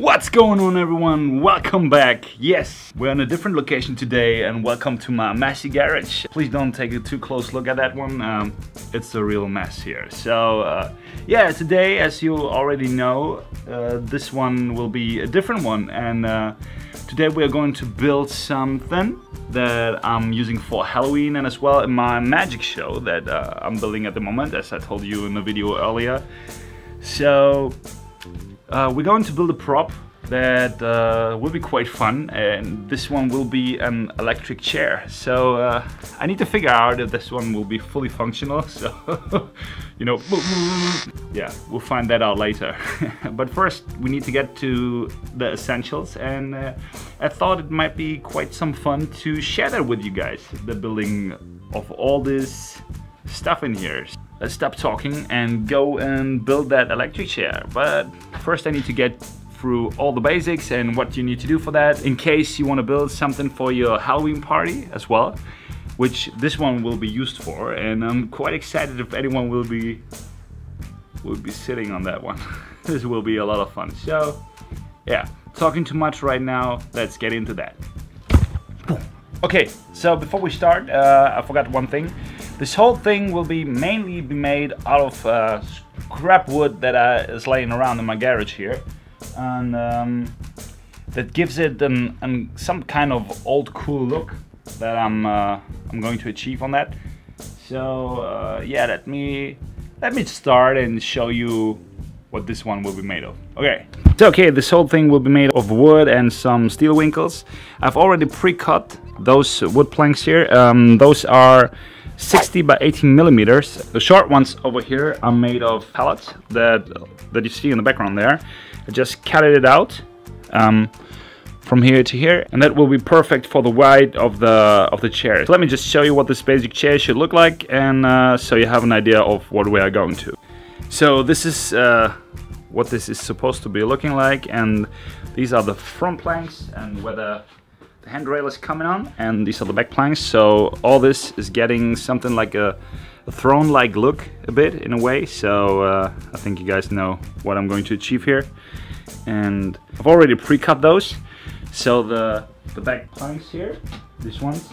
What's going on, everyone? Welcome back. Yes, we're in a different location today, and welcome to my messy garage. Please don't take a too close look at that one. It's a real mess here. So yeah, today, as you already know, this one will be a different one, and today we are going to build something that I'm using for Halloween and as well in my magic show that I'm building at the moment, as I told you in the video earlier. So we're going to build a prop that will be quite fun, and this one will be an electric chair. So I need to figure out if this one will be fully functional, so you know, yeah, we'll find that out later. But first we need to get to the essentials, and I thought it might be quite some fun to share that with you guys, the building of all this stuff in here. Let's stop talking and go and build that electric chair. But first I need to get through all the basics and what you need to do for that, in case you want to build something for your Halloween party as well, which this one will be used for, and I'm quite excited if anyone will be sitting on that one. This will be a lot of fun. So yeah, talking too much right now, let's get into that. Okay, so before we start, I forgot one thing. This whole thing will be mainly made out of scrap wood that is laying around in my garage here, and that gives it some kind of old cool look that I'm going to achieve on that. So yeah, let me start and show you what this one will be made of. Okay. So okay, this whole thing will be made of wood and some steel winkles. I've already pre-cut those wood planks here. Those are 60 by 18 millimeters. The short ones over here are made of pallets that you see in the background there. I just cut it out from here to here, and that will be perfect for the weight of the chair. So let me just show you what this basic chair should look like, and so you have an idea of what we are going to. So this is what this is supposed to be looking like, and these are the front planks and where the handrail is coming on, and these are the back planks. So all this is getting something like a throne-like look a bit in a way. So I think you guys know what I'm going to achieve here, and I've already pre-cut those. So the back planks here, these ones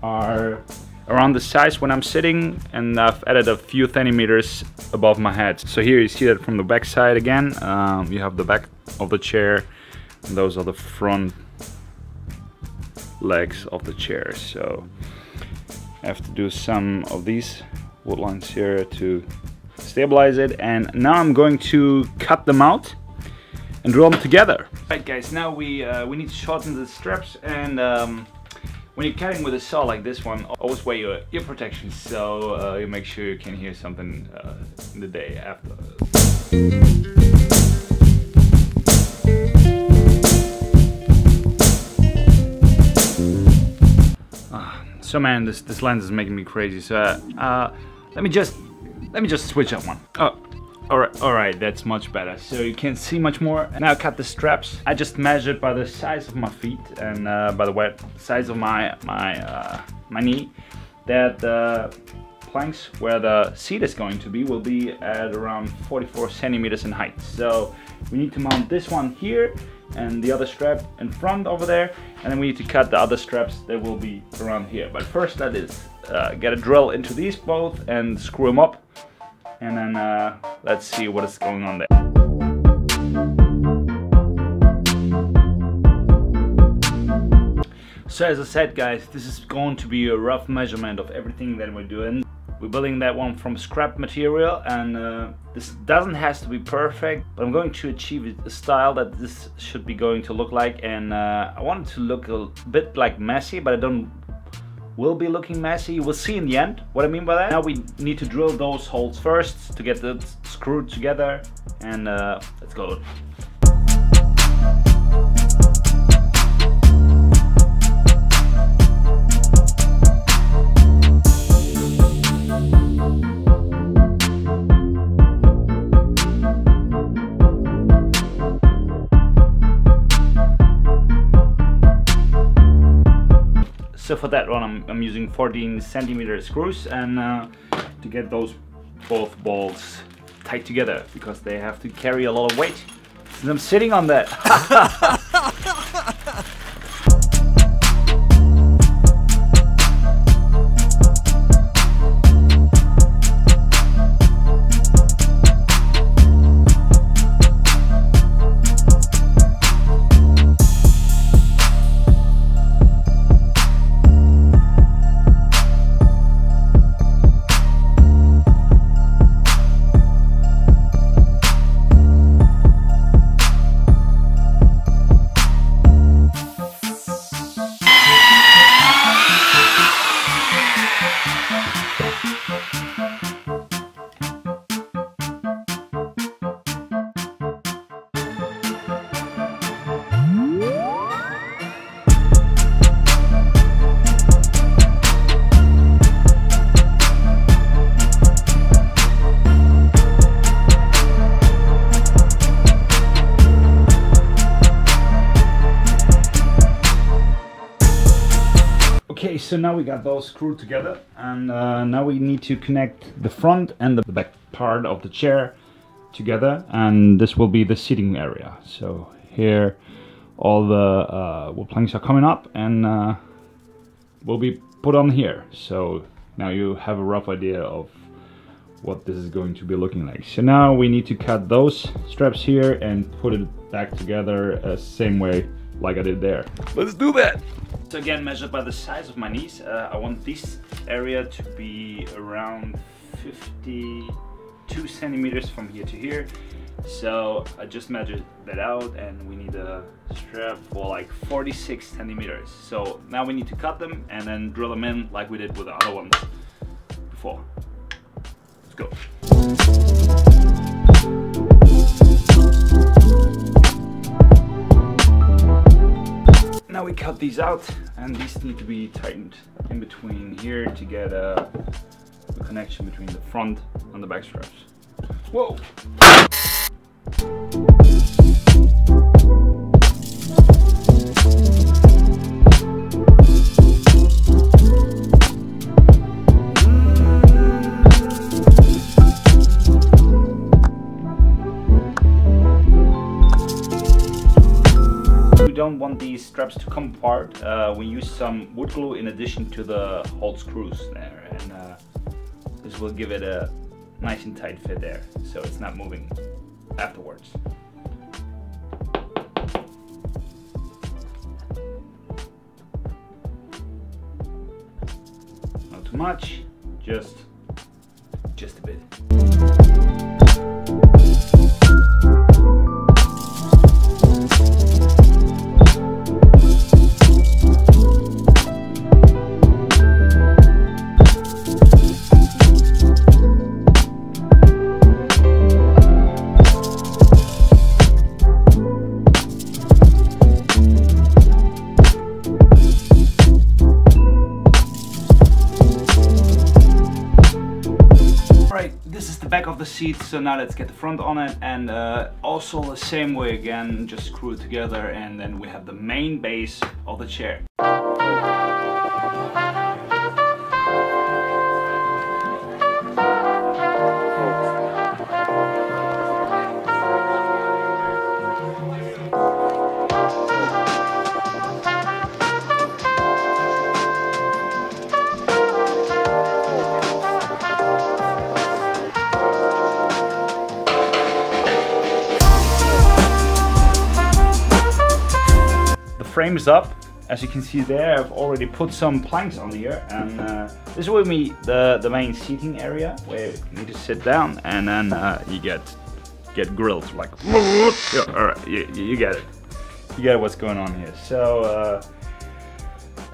are around the size when I'm sitting, and I've added a few centimeters above my head. So here you see that from the back side again. You have the back of the chair, and those are the front legs of the chair. So I have to do some of these wood lines here to stabilize it, and now I'm going to cut them out and drill them together. Right guys, now we need to shorten the straps, and when you're cutting with a saw like this one, always wear your ear protection, so you make sure you can hear something in the day after. So man, this lens is making me crazy. So let me just switch up one. Oh, all right, that's much better. So you can't see much more. And now cut the straps. I just measured by the size of my feet and by the size of my knee, that the planks where the seat is going to be will be at around 44 centimeters in height. So we need to mount this one here and the other strap in front over there, and then we need to cut the other straps that will be around here. But first, let us get a drill into these both and screw them up, and then let's see what is going on there. So as I said guys, this is going to be a rough measurement of everything that we're doing. We're building that one from scrap material, and this doesn't have to be perfect, but I'm going to achieve a style that this should be going to look like, and I want it to look a bit like messy, but will be looking messy. You will see in the end what I mean by that. Now we need to drill those holes first to get it screwed together, and let's go. So for that one, I'm using 14 centimeter screws, and to get those both balls tight together, because they have to carry a lot of weight. since I'm sitting on that. Okay, so now we got those screwed together, and now we need to connect the front and the back part of the chair together, and this will be the seating area. So here all the wood planks are coming up and will be put on here. So now you have a rough idea of what this is going to be looking like. So now we need to cut those straps here and put it back together same way like I did there. Let's do that! So again, measured by the size of my knees, I want this area to be around 52 centimeters from here to here. So I just measured that out, and we need a strap for like 46 centimeters. So now we need to cut them and then drill them in like we did with the other ones before. Let's go. Now we cut these out, and these need to be tightened in between here to get a connection between the front and the back straps. Whoa! We don't want these straps to come apart. We use some wood glue in addition to the whole screws there, and this will give it a nice and tight fit there, so it's not moving afterwards. Not too much, just a bit. Back of the seat, so now let's get the front on it, and also the same way again, just screw it together, and then we have the main base of the chair. Frame is up. As you can see there, I've already put some planks on here, and this will be the main seating area where you need to sit down, and then you get grilled like yeah, all right, you get it. You get what's going on here. So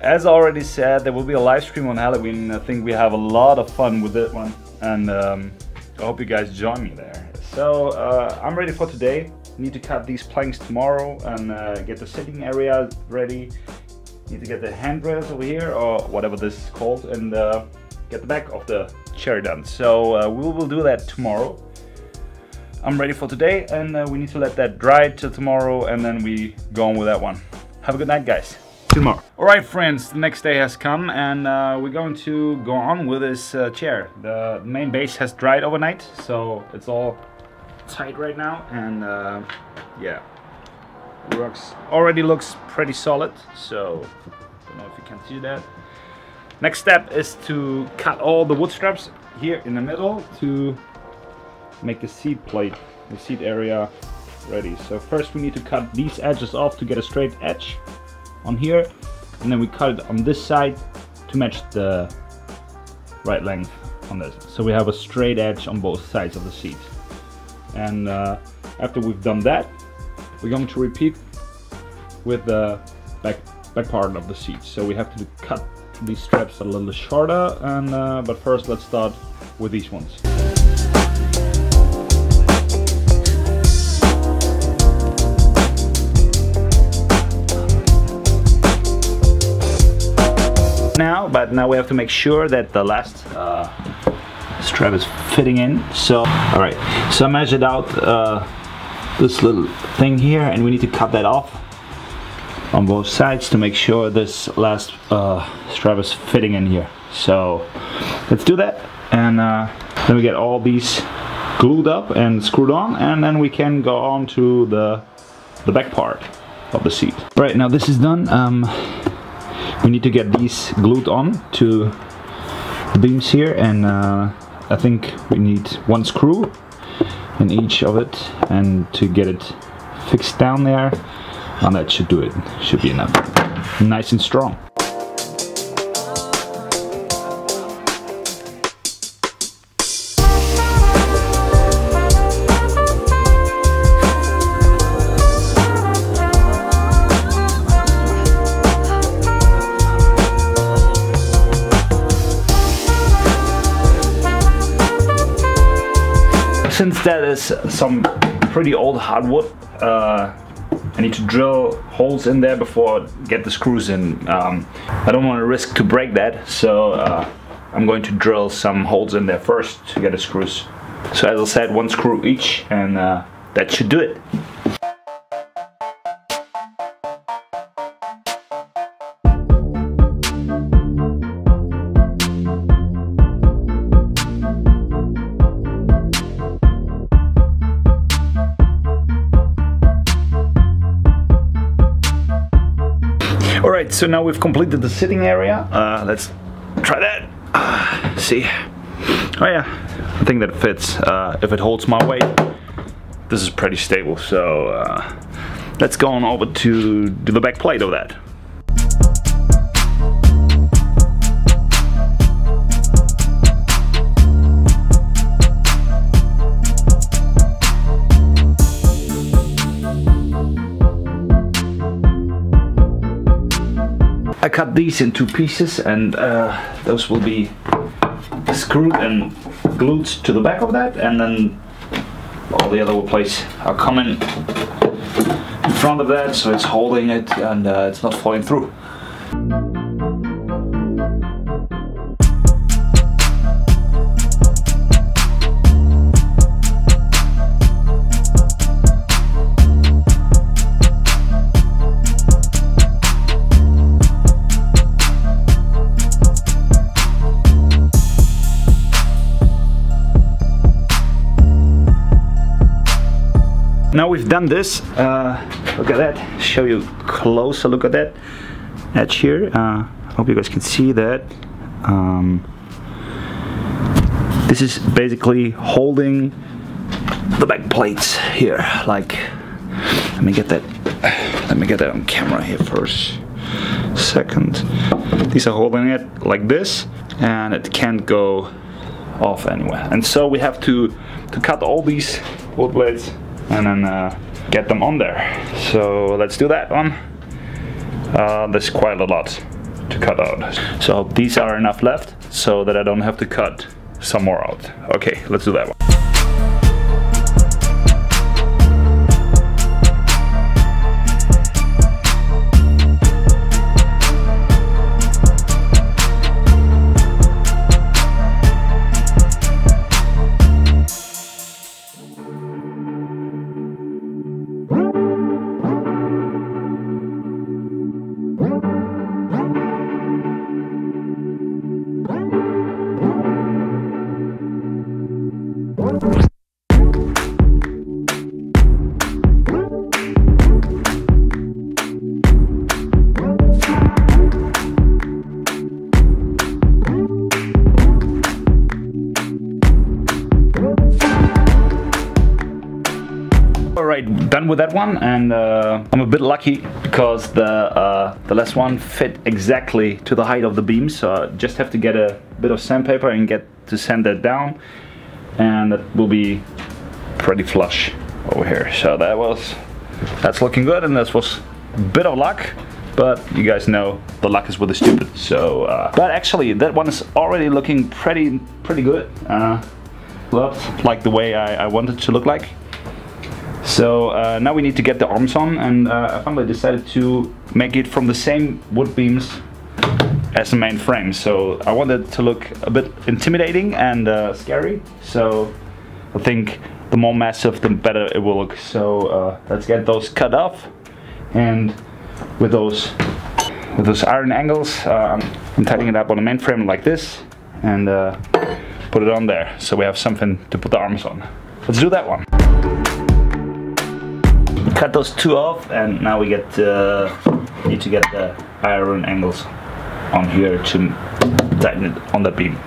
as already said, there will be a live stream on Halloween. I think we have a lot of fun with that one, and I hope you guys join me there. So I'm ready for today. Need to cut these planks tomorrow and get the sitting area ready. Need to get the handrails over here, or whatever this is called, and get the back of the chair done. So we will do that tomorrow. I'm ready for today, and we need to let that dry till tomorrow, and then we go on with that one. Have a good night, guys. See you tomorrow. Alright friends, the next day has come, and we're going to go on with this chair. The main base has dried overnight, so it's all tight right now, and yeah, already looks pretty solid. So I don't know if you can see that. Next step is to cut all the wood straps here in the middle to make the seat plate, the seat area ready. So first we need to cut these edges off to get a straight edge on here, and then we cut it on this side to match the right length on this. So we have a straight edge on both sides of the seat. And after we've done that, we're going to repeat with the back part of the seat. So we have to cut these straps a little shorter, and but first let's start with these ones. Now we have to make sure that the last strap is fitting in. So alright, so I measured out this little thing here, and we need to cut that off on both sides to make sure this last strap is fitting in here. So let's do that, and then we get all these glued up and screwed on, and then we can go on to the back part of the seat. Right, now this is done. We need to get these glued on to the beams here, and I think we need one screw in each of it, and to get it fixed down there, and that should do it. Should be enough. Nice and strong. Since that is some pretty old hardwood, I need to drill holes in there before I get the screws in. I don't want to risk to break that, so I'm going to drill some holes in there first to get the screws. So as I said, one screw each, and that should do it. Alright, so now we've completed the sitting area. Let's try that. See. Oh yeah, I think that fits. If it holds my weight, this is pretty stable. So let's go on over to the back plate of that. I cut these in two pieces, and those will be screwed and glued to the back of that, and then all the other plates are coming in front of that, so it's holding it and it's not falling through. Now we've done this, look at that, show you closer look at that edge here. Hope you guys can see that. This is basically holding the back plates here, like, let me get that on camera here first. Second, these are holding it like this, and it can't go off anywhere. And so we have to cut all these wood blades and then get them on there. So let's do that one. There's quite a lot to cut out. So these are enough left so that I don't have to cut some more out. Okay, let's do that one. done with that one, and I'm a bit lucky because the last one fit exactly to the height of the beam, so I just have to get a bit of sandpaper and get to sand that down, and that will be pretty flush over here. So that's looking good, and this was a bit of luck, but you guys know the luck is with the stupid. So but actually that one is already looking pretty good. Looked like the way I wanted it to look like. So now we need to get the arms on, and I finally decided to make it from the same wood beams as the main frame. So I wanted it to look a bit intimidating and scary. So I think the more massive, the better it will look. So let's get those cut off, and with those iron angles, I'm tightening it up on the main frame like this, and put it on there. So we have something to put the arms on. Let's do that one. Cut those two off, and now we need to get the iron angles on here to tighten it on the beam.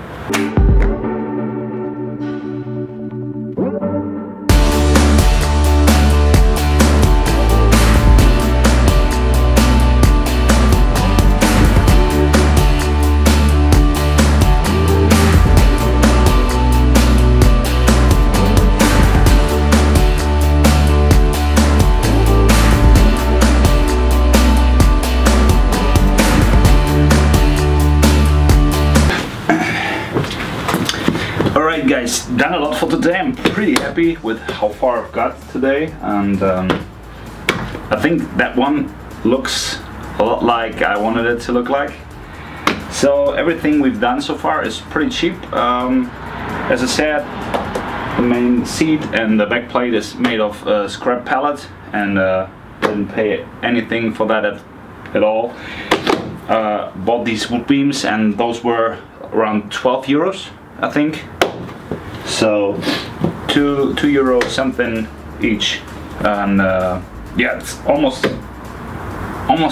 Alright guys, done a lot for today. I'm pretty happy with how far I've got today, and I think that one looks a lot like I wanted it to look like. So everything we've done so far is pretty cheap. As I said, the main seat and the back plate is made of scrap pallet, and didn't pay anything for that at all. Bought these wood beams, and those were around 12 euros, I think. So €2 something each, and yeah, it's almost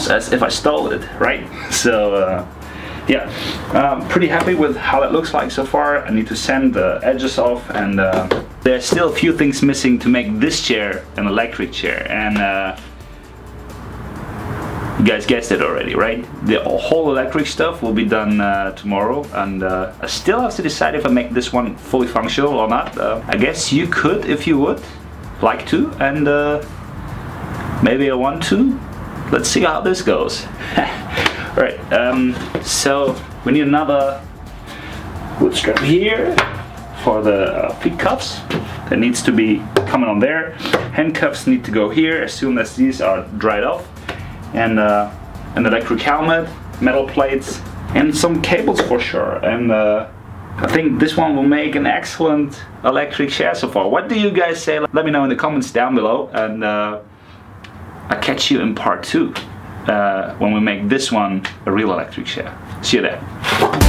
as if I stole it, right? So yeah, pretty happy with how it looks like so far. I need to sand the edges off, and there's still a few things missing to make this chair an electric chair, and you guys guessed it already, right? The whole electric stuff will be done tomorrow, and I still have to decide if I make this one fully functional or not. I guess you could if you would like to, and maybe I want to. Let's see how this goes. Alright, so we need another wood strap here for the feet cuffs. That needs to be coming on there. Handcuffs need to go here as soon as these are dried off. And an electric helmet, metal plates, and some cables for sure. And I think this one will make an excellent electric chair so far. What do you guys say? Let me know in the comments down below, and I'll catch you in part 2 when we make this one a real electric chair. See you there.